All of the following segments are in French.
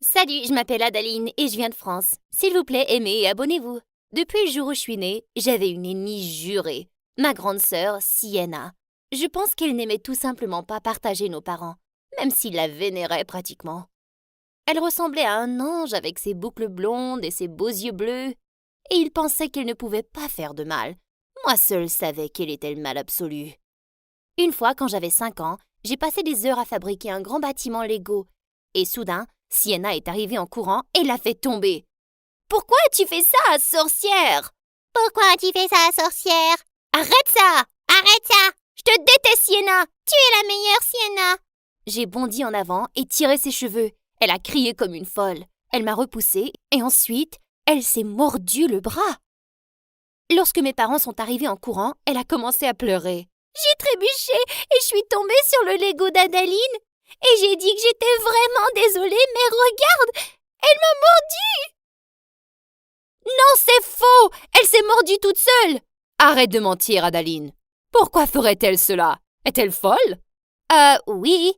Salut, je m'appelle Adaline et je viens de France. S'il vous plaît, aimez et abonnez-vous. Depuis le jour où je suis née, j'avais une ennemie jurée, ma grande sœur, Sienna. Je pense qu'elle n'aimait tout simplement pas partager nos parents, même s'il la vénérait pratiquement. Elle ressemblait à un ange avec ses boucles blondes et ses beaux yeux bleus, et il pensait qu'elle ne pouvait pas faire de mal. Moi seule savais quel était le mal absolu. Une fois, quand j'avais 5 ans, j'ai passé des heures à fabriquer un grand bâtiment Lego, et soudain, Sienna est arrivée en courant et l'a fait tomber. « Pourquoi tu fais ça, sorcière ?»« Pourquoi tu fais ça, sorcière? Arrête ça !»« Arrête ça! Je te déteste, Sienna !» Tu es la meilleure, Sienna! J'ai bondi en avant et tiré ses cheveux. Elle a crié comme une folle. Elle m'a repoussée et ensuite, elle s'est mordu le bras. Lorsque mes parents sont arrivés en courant, elle a commencé à pleurer. J'ai trébuché et je suis tombée sur le Lego d'Adaline et j'ai dit que j'étais vraiment désolée, mais regarde, elle m'a mordue. Non, c'est faux! Elle s'est mordue toute seule! Arrête de mentir, Adaline. Pourquoi ferait-elle cela? Est-elle folle? Oui.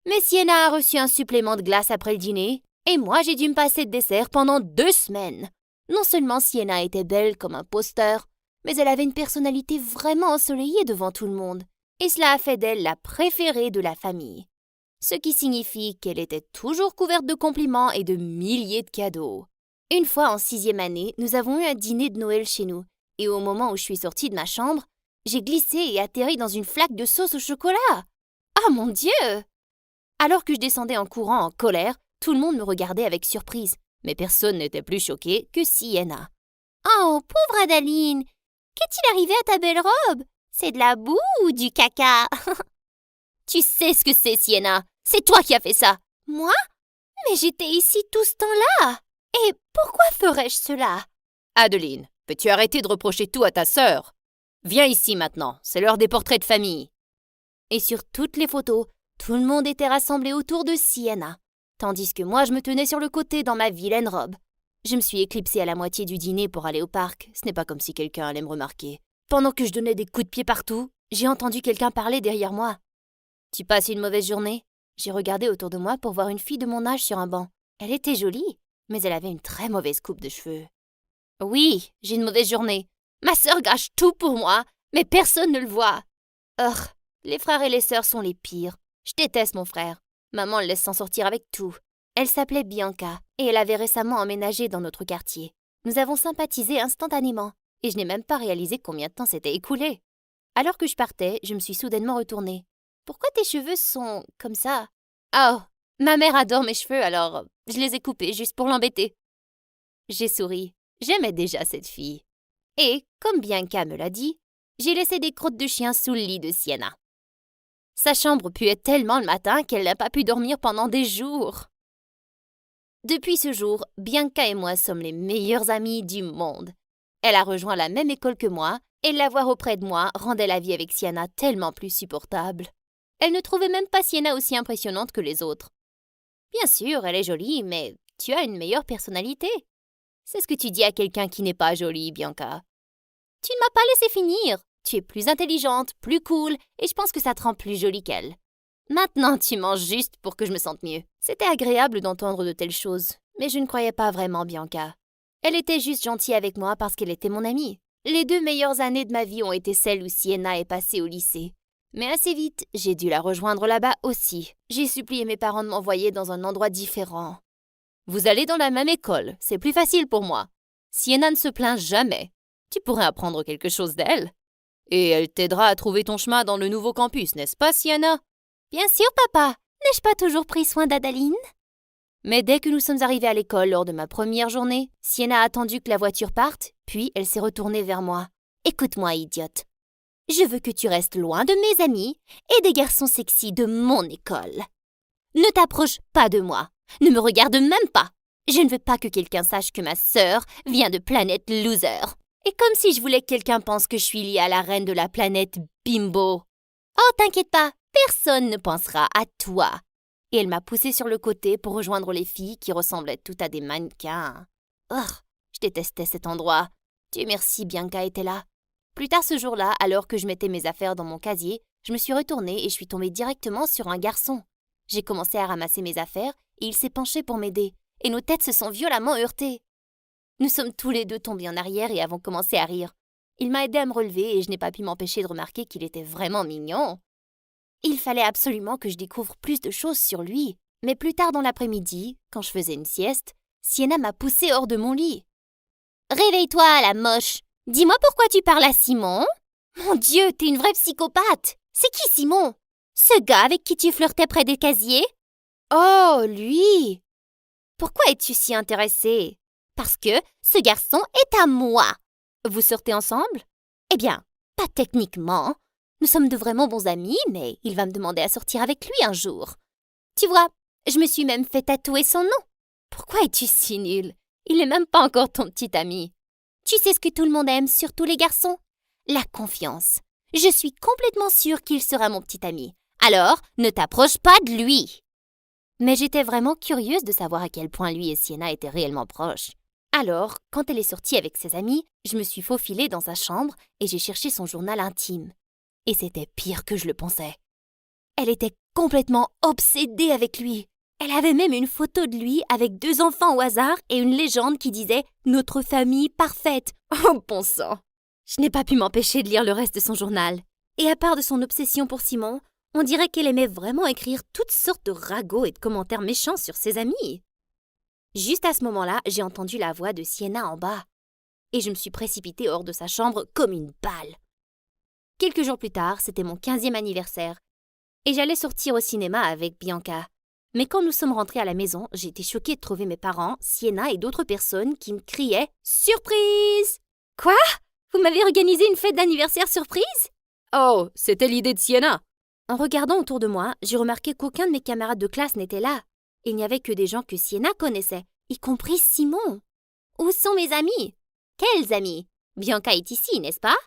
Mais Sienna a reçu un supplément de glace après le dîner et moi j'ai dû me passer de dessert pendant 2 semaines. Non seulement Sienna était belle comme un poster, mais elle avait une personnalité vraiment ensoleillée devant tout le monde. Et cela a fait d'elle la préférée de la famille. Ce qui signifie qu'elle était toujours couverte de compliments et de milliers de cadeaux. Une fois en 6e année, nous avons eu un dîner de Noël chez nous. Et au moment où je suis sortie de ma chambre, j'ai glissé et atterri dans une flaque de sauce au chocolat. Ah mon Dieu! Alors que je descendais en courant en colère, tout le monde me regardait avec surprise. Mais personne n'était plus choqué que Sienna. Oh, pauvre Adaline! Qu'est-il arrivé à ta belle robe? C'est de la boue ou du caca? Tu sais ce que c'est, Sienna. C'est toi qui as fait ça. Moi? Mais j'étais ici tout ce temps-là. Et pourquoi ferais-je cela? Adeline, peux-tu arrêter de reprocher tout à ta sœur? Viens ici maintenant, c'est l'heure des portraits de famille. Et sur toutes les photos, tout le monde était rassemblé autour de Sienna, tandis que moi je me tenais sur le côté dans ma vilaine robe. Je me suis éclipsée à la moitié du dîner pour aller au parc, ce n'est pas comme si quelqu'un allait me remarquer. Pendant que je donnais des coups de pied partout, j'ai entendu quelqu'un parler derrière moi. « Tu passes une mauvaise journée ?» J'ai regardé autour de moi pour voir une fille de mon âge sur un banc. Elle était jolie, mais elle avait une très mauvaise coupe de cheveux. « Oui, j'ai une mauvaise journée. Ma sœur gâche tout pour moi, mais personne ne le voit. Les frères et les sœurs sont les pires. Je déteste mon frère. Maman le laisse s'en sortir avec tout. » Elle s'appelait Bianca et elle avait récemment emménagé dans notre quartier. Nous avons sympathisé instantanément et je n'ai même pas réalisé combien de temps s'était écoulé. Alors que je partais, je me suis soudainement retournée. « Pourquoi tes cheveux sont comme ça ?»« Oh, ma mère adore mes cheveux alors je les ai coupés juste pour l'embêter. » J'ai souri. J'aimais déjà cette fille. Et, comme Bianca me l'a dit, j'ai laissé des crottes de chien sous le lit de Sienna. Sa chambre puait tellement le matin qu'elle n'a pas pu dormir pendant des jours. Depuis ce jour, Bianca et moi sommes les meilleures amies du monde. Elle a rejoint la même école que moi et l'avoir auprès de moi rendait la vie avec Sienna tellement plus supportable. Elle ne trouvait même pas Sienna aussi impressionnante que les autres. Bien sûr, elle est jolie, mais tu as une meilleure personnalité. C'est ce que tu dis à quelqu'un qui n'est pas joli, Bianca. Tu ne m'as pas laissé finir. Tu es plus intelligente, plus cool, et je pense que ça te rend plus jolie qu'elle. Maintenant, tu manges juste pour que je me sente mieux. C'était agréable d'entendre de telles choses, mais je ne croyais pas vraiment Bianca. Elle était juste gentille avec moi parce qu'elle était mon amie. Les 2 meilleures années de ma vie ont été celles où Sienna est passée au lycée. Mais assez vite, j'ai dû la rejoindre là-bas aussi. J'ai supplié mes parents de m'envoyer dans un endroit différent. Vous allez dans la même école, c'est plus facile pour moi. Sienna ne se plaint jamais. Tu pourrais apprendre quelque chose d'elle. Et elle t'aidera à trouver ton chemin dans le nouveau campus, n'est-ce pas, Sienna? Bien sûr, papa. N'ai-je pas toujours pris soin d'Adaline? Mais dès que nous sommes arrivés à l'école lors de ma première journée, Sienna a attendu que la voiture parte, puis elle s'est retournée vers moi. Écoute-moi, idiote. Je veux que tu restes loin de mes amis et des garçons sexy de mon école. Ne t'approche pas de moi. Ne me regarde même pas. Je ne veux pas que quelqu'un sache que ma sœur vient de planète loser. Et comme si je voulais que quelqu'un pense que je suis liée à la reine de la planète Bimbo. Oh, t'inquiète pas, personne ne pensera à toi. Et elle m'a poussée sur le côté pour rejoindre les filles qui ressemblaient toutes à des mannequins. Je détestais cet endroit. Dieu merci, Bianca était là. Plus tard ce jour-là, alors que je mettais mes affaires dans mon casier, je me suis retournée et je suis tombée directement sur un garçon. J'ai commencé à ramasser mes affaires et il s'est penché pour m'aider. et nos têtes se sont violemment heurtées. Nous sommes tous les deux tombés en arrière et avons commencé à rire. Il m'a aidé à me relever et je n'ai pas pu m'empêcher de remarquer qu'il était vraiment mignon. Il fallait absolument que je découvre plus de choses sur lui. Mais plus tard dans l'après-midi, quand je faisais une sieste, Sienna m'a poussée hors de mon lit. « Réveille-toi, la moche! Dis-moi pourquoi tu parles à Simon? Mon Dieu, t'es une vraie psychopathe! C'est qui Simon? Ce gars avec qui tu flirtais près des casiers? Oh, lui! Pourquoi es-tu si intéressée? Parce que ce garçon est à moi. Vous sortez ensemble? Eh bien, pas techniquement. Nous sommes de vraiment bons amis, mais il va me demander à sortir avec lui un jour. Tu vois, je me suis même fait tatouer son nom. Pourquoi es-tu si nulle? Il n'est même pas encore ton petit ami. Tu sais ce que tout le monde aime, surtout les garçons? La confiance. Je suis complètement sûre qu'il sera mon petit ami. Alors, ne t'approche pas de lui. Mais j'étais vraiment curieuse de savoir à quel point lui et Sienna étaient réellement proches. Alors, quand elle est sortie avec ses amis, je me suis faufilée dans sa chambre et j'ai cherché son journal intime. Et c'était pire que je le pensais. Elle était complètement obsédée avec lui. Elle avait même une photo de lui avec 2 enfants au hasard et une légende qui disait « Notre famille parfaite ». Oh bon sang! Je n'ai pas pu m'empêcher de lire le reste de son journal. Et à part de son obsession pour Simon, on dirait qu'elle aimait vraiment écrire toutes sortes de ragots et de commentaires méchants sur ses amis. Juste à ce moment-là, j'ai entendu la voix de Sienna en bas. Et je me suis précipitée hors de sa chambre comme une balle. Quelques jours plus tard, c'était mon 15e anniversaire. Et j'allais sortir au cinéma avec Bianca. Mais quand nous sommes rentrés à la maison, j'ai été choquée de trouver mes parents, Sienna et d'autres personnes qui me criaient « Surprise !» Quoi? Vous m'avez organisé une fête d'anniversaire surprise? Oh, c'était l'idée de Sienna. En regardant autour de moi, j'ai remarqué qu'aucun de mes camarades de classe n'était là. Il n'y avait que des gens que Sienna connaissait, y compris Simon. Où sont mes amis? Quels amis? Bianca est ici, n'est-ce pas?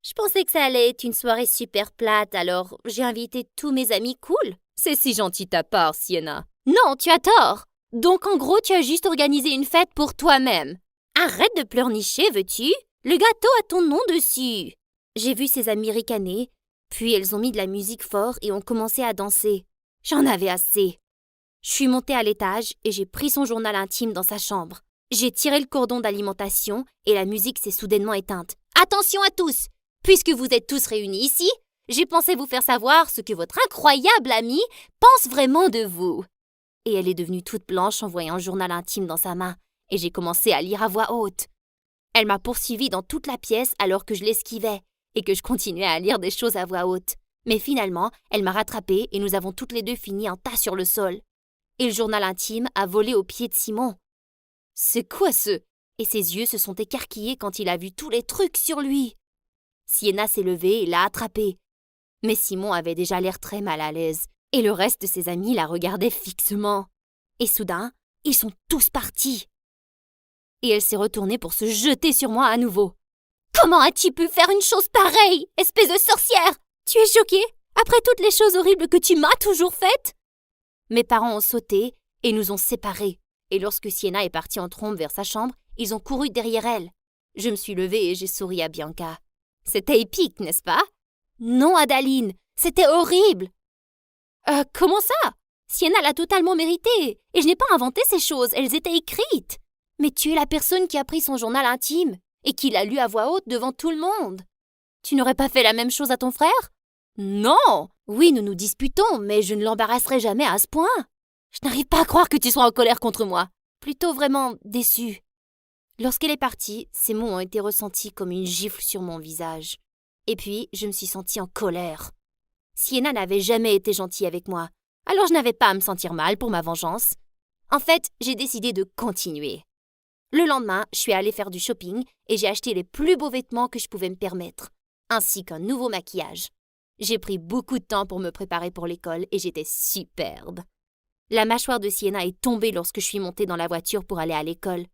Je pensais que ça allait être une soirée super plate, alors j'ai invité tous mes amis cool. C'est si gentil de ta part, Sienna. Non, tu as tort. Donc en gros, tu as juste organisé une fête pour toi-même. Arrête de pleurnicher, veux-tu? Le gâteau a ton nom dessus. J'ai vu ses amis ricaner, puis elles ont mis de la musique fort et ont commencé à danser. J'en avais assez. Je suis montée à l'étage et j'ai pris son journal intime dans sa chambre. J'ai tiré le cordon d'alimentation et la musique s'est soudainement éteinte. Attention à tous! Puisque vous êtes tous réunis ici, j'ai pensé vous faire savoir ce que votre incroyable amie pense vraiment de vous. Et elle est devenue toute blanche en voyant un journal intime dans sa main, et j'ai commencé à lire à voix haute. Elle m'a poursuivie dans toute la pièce alors que je l'esquivais, et que je continuais à lire des choses à voix haute. Mais finalement, elle m'a rattrapée et nous avons toutes les deux fini en tas sur le sol. Et le journal intime a volé aux pieds de Simon. C'est quoi ce? Et ses yeux se sont écarquillés quand il a vu tous les trucs sur lui. Sienna s'est levée et l'a attrapé. Mais Simon avait déjà l'air très mal à l'aise, et le reste de ses amis la regardaient fixement. Et soudain, ils sont tous partis. Et elle s'est retournée pour se jeter sur moi à nouveau. « Comment as-tu pu faire une chose pareille, espèce de sorcière? Tu es choquée, après toutes les choses horribles que tu m'as toujours faites ?» Mes parents ont sauté et nous ont séparés. Et lorsque Sienna est partie en trombe vers sa chambre, ils ont couru derrière elle. Je me suis levée et j'ai souri à Bianca. C'était épique, n'est-ce pas? Non, Adaline, c'était horrible. Comment ça? Sienna l'a totalement mérité, et je n'ai pas inventé ces choses, elles étaient écrites. Mais tu es la personne qui a pris son journal intime, et qui l'a lu à voix haute devant tout le monde. Tu n'aurais pas fait la même chose à ton frère? Non! Oui, nous nous disputons, mais je ne l'embarrasserai jamais à ce point. Je n'arrive pas à croire que tu sois en colère contre moi. Plutôt vraiment déçue. Lorsqu'elle est partie, ces mots ont été ressentis comme une gifle sur mon visage. Et puis, je me suis sentie en colère. Sienna n'avait jamais été gentille avec moi, alors je n'avais pas à me sentir mal pour ma vengeance. En fait, j'ai décidé de continuer. Le lendemain, je suis allée faire du shopping et j'ai acheté les plus beaux vêtements que je pouvais me permettre, ainsi qu'un nouveau maquillage. J'ai pris beaucoup de temps pour me préparer pour l'école et j'étais superbe. La mâchoire de Sienna est tombée lorsque je suis montée dans la voiture pour aller à l'école.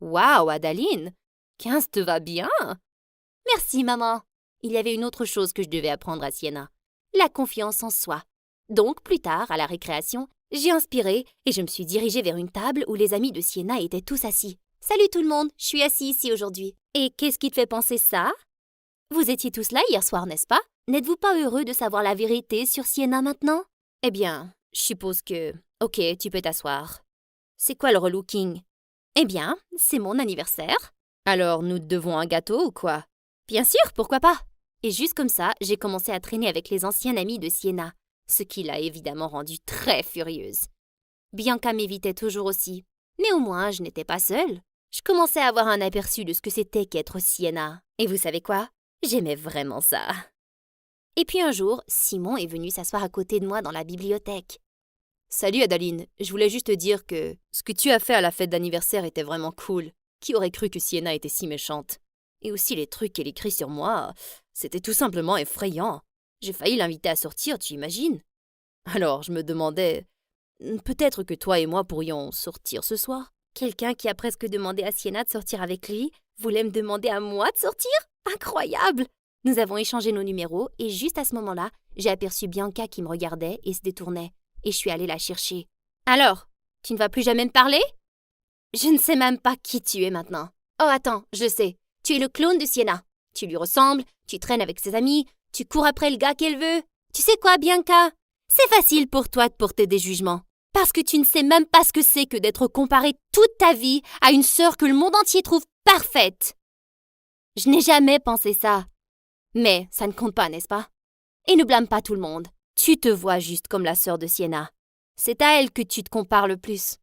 Waouh, Adaline! 15 te va bien! Merci, maman. Il y avait une autre chose que je devais apprendre à Sienna. La confiance en soi. Donc, plus tard, à la récréation, j'ai inspiré et je me suis dirigée vers une table où les amis de Sienna étaient tous assis. Salut tout le monde, je suis assis ici aujourd'hui. Et qu'est-ce qui te fait penser ça? Vous étiez tous là hier soir, n'est-ce pas? N'êtes-vous pas heureux de savoir la vérité sur Sienna maintenant? Eh bien, je suppose que... Ok, tu peux t'asseoir. C'est quoi le relooking? Eh bien, c'est mon anniversaire. Alors, nous te devons un gâteau ou quoi? Bien sûr, pourquoi pas? Et juste comme ça, j'ai commencé à traîner avec les anciens amis de Sienna, ce qui l'a évidemment rendue très furieuse. Bianca m'évitait toujours aussi, mais au moins je n'étais pas seule. Je commençais à avoir un aperçu de ce que c'était qu'être Sienna. Et vous savez quoi? J'aimais vraiment ça. Et puis un jour, Simon est venu s'asseoir à côté de moi dans la bibliothèque. Salut Adaline, je voulais juste te dire que ce que tu as fait à la fête d'anniversaire était vraiment cool. Qui aurait cru que Sienna était si méchante? Et aussi les trucs qu'elle écrit sur moi, c'était tout simplement effrayant. J'ai failli l'inviter à sortir, tu imagines? Alors je me demandais, peut-être que toi et moi pourrions sortir ce soir? Quelqu'un qui a presque demandé à Sienna de sortir avec lui voulait me demander à moi de sortir? Incroyable! Nous avons échangé nos numéros et juste à ce moment-là, j'ai aperçu Bianca qui me regardait et se détournait. Et je suis allée la chercher. Alors, tu ne vas plus jamais me parler? Je ne sais même pas qui tu es maintenant. Oh attends, je sais. Tu es le clone de Sienna. Tu lui ressembles, tu traînes avec ses amis, tu cours après le gars qu'elle veut. Tu sais quoi, Bianca? C'est facile pour toi de porter des jugements. Parce que tu ne sais même pas ce que c'est que d'être comparée toute ta vie à une sœur que le monde entier trouve parfaite. Je n'ai jamais pensé ça. Mais ça ne compte pas, n'est-ce pas? Et ne blâme pas tout le monde. Tu te vois juste comme la sœur de Sienna. C'est à elle que tu te compares le plus.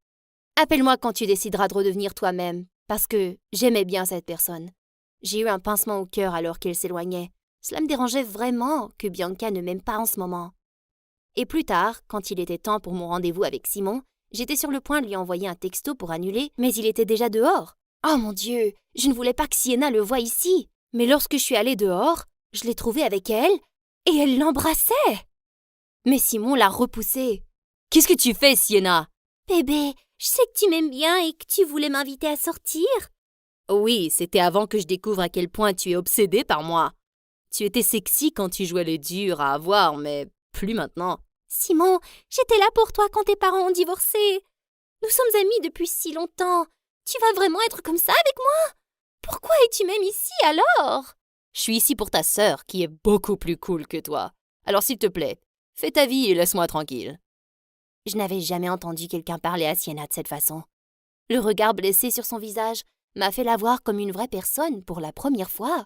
Appelle-moi quand tu décideras de redevenir toi-même, parce que j'aimais bien cette personne. J'ai eu un pincement au cœur alors qu'elle s'éloignait. Cela me dérangeait vraiment que Bianca ne m'aime pas en ce moment. Et plus tard, quand il était temps pour mon rendez-vous avec Simon, j'étais sur le point de lui envoyer un texto pour annuler, mais il était déjà dehors. Oh mon Dieu, je ne voulais pas que Sienna le voie ici. Mais lorsque je suis allée dehors, je l'ai trouvée avec elle, et elle l'embrassait. Mais Simon l'a repoussée. Qu'est-ce que tu fais, Sienna? Bébé, je sais que tu m'aimes bien et que tu voulais m'inviter à sortir. Oui, c'était avant que je découvre à quel point tu es obsédée par moi. Tu étais sexy quand tu jouais les durs à avoir, mais plus maintenant. Simon, j'étais là pour toi quand tes parents ont divorcé. Nous sommes amis depuis si longtemps. Tu vas vraiment être comme ça avec moi? Pourquoi es-tu même ici alors? Je suis ici pour ta sœur, qui est beaucoup plus cool que toi. Alors s'il te plaît, fais ta vie et laisse-moi tranquille. Je n'avais jamais entendu quelqu'un parler à Sienna de cette façon. Le regard blessé sur son visage m'a fait la voir comme une vraie personne pour la première fois.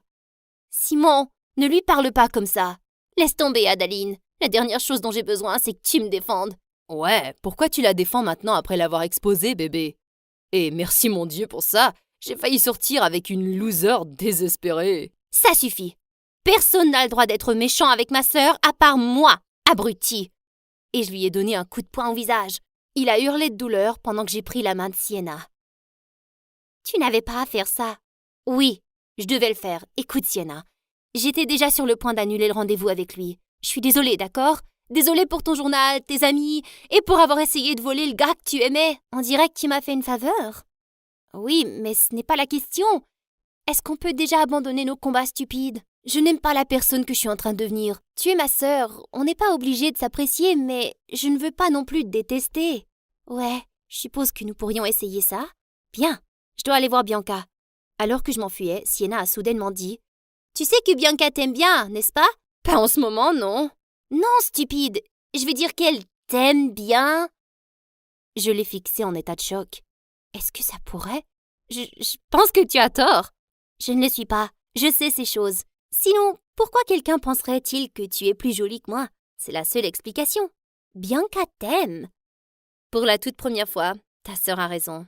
Simon, ne lui parle pas comme ça. Laisse tomber, Adaline. La dernière chose dont j'ai besoin, c'est que tu me défendes. Ouais, pourquoi tu la défends maintenant après l'avoir exposée, bébé? Et merci mon Dieu pour ça, j'ai failli sortir avec une loser désespérée. Ça suffit. Personne n'a le droit d'être méchant avec ma sœur à part moi, abruti. Et je lui ai donné un coup de poing au visage. Il a hurlé de douleur pendant que j'ai pris la main de Sienna. Tu n'avais pas à faire ça. Oui, je devais le faire. Écoute, Sienna, j'étais déjà sur le point d'annuler le rendez-vous avec lui. Je suis désolée, d'accord? Désolée pour ton journal, tes amis, et pour avoir essayé de voler le gars que tu aimais. On dirait que tu m'as fait une faveur. Oui, mais ce n'est pas la question. Est-ce qu'on peut déjà abandonner nos combats stupides? Je n'aime pas la personne que je suis en train de devenir. Tu es ma sœur, on n'est pas obligé de s'apprécier, mais je ne veux pas non plus te détester. Ouais, je suppose que nous pourrions essayer ça. Bien, je dois aller voir Bianca. Alors que je m'enfuyais, Sienna a soudainement dit « Tu sais que Bianca t'aime bien, n'est-ce pas ?»« Pas en ce moment, non. » »« Non, stupide, je veux dire qu'elle t'aime bien. » Je l'ai fixée en état de choc. Est-ce que ça pourrait? Je pense que tu as tort. Je ne le suis pas, je sais ces choses. Sinon, pourquoi quelqu'un penserait-il que tu es plus jolie que moi? C'est la seule explication. Bianca t'aime. Pour la toute première fois, ta sœur a raison.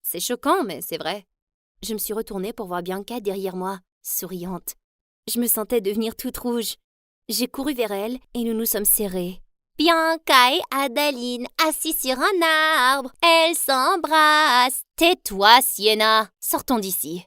C'est choquant, mais c'est vrai. Je me suis retournée pour voir Bianca derrière moi, souriante. Je me sentais devenir toute rouge. J'ai couru vers elle et nous nous sommes serrés. Bianca et Adaline assis sur un arbre. Elles s'embrassent. Tais-toi, Sienna. Sortons d'ici.